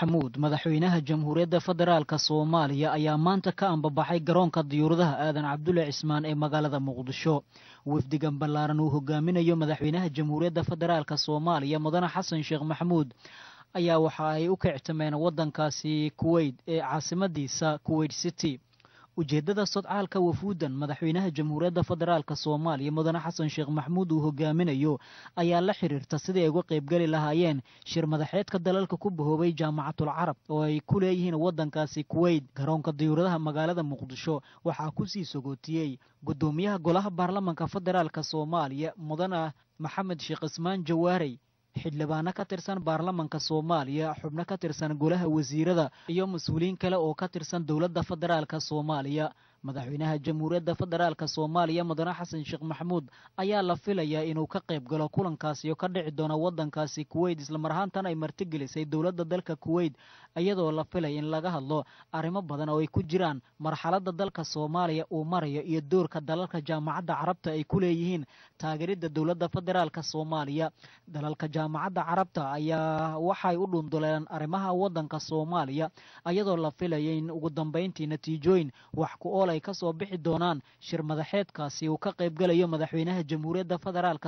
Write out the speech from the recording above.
maxamuud madaxweynaha jamhuuriyadda federaalka Soomaaliya ayaa maanta ka ambabaxay garoonka diyuuradaha aadan cabdulle cismaan ee magaalada muqdisho. wafdigan ballaaran uu hogaaminayo madaxweynaha jamhuuriyadda federaalka Soomaaliya mudane xasan sheekh maxamuud ayaa waxa ay u kictimeen wadankaasi Kuwait ee caasimadiisa Kuwait City. ujeedada sodcaalka wafuudan madaxweynaha jamhuuriyadda federaalka Soomaaliya mudane xasan sheekh maxamuud uu hogaaminayo ayaa la xiriirta sidii ay uga qayb gali lahaayeen shir madaxeedka dalalka ku bahoobay jaamacatul carab oo ay ku leeyihiin wadankaasi Kuwait. garoonka diyuuradaha magaalada muqdisho waxaa ku sii sogootiyay gudoomiyaha golaha baarlamaanka federaalka Soomaaliya mudane maxamed sheekh ismaan jawaari, xildhibaano ka tirsan baarlamaanka Soomaaliya, xubno ka tirsan golaha wasiirada iyo mas'uuliyiin kale oo ka tirsan dawladda federaalka Soomaaliya. madaxweynaha jamhuuriyadda federaalka Soomaaliya mudane xasan sheekh maxamuud ayaa la filayaa inuu ka qayb galo kulankaasi oo ka dhici doona wadankaasi Kuwait, isla marhaantan ay martigelisay dawladda dalka Kuwait, iyadoo la filay in laga hadlo arrimo badan oo ay ku jiraan marxaladda dalka Soomaaliya uu marayo iyo doorka dalalka jaamacadda carabta ay ku leeyihiin taageeridda dawladda federaalka Soomaaliya. dalalka jaamacadda carabta ayaa waxay u dhunduleen arrimaha wadanka Soomaaliya, iyadoo la filayay in ugu dambeyntii natiijooyin wax ku ool ay ka soo bixi doonaan shir madaxeedkaasi uu ka qayb galayo madaxweynaha jamhuuriyadda federaalka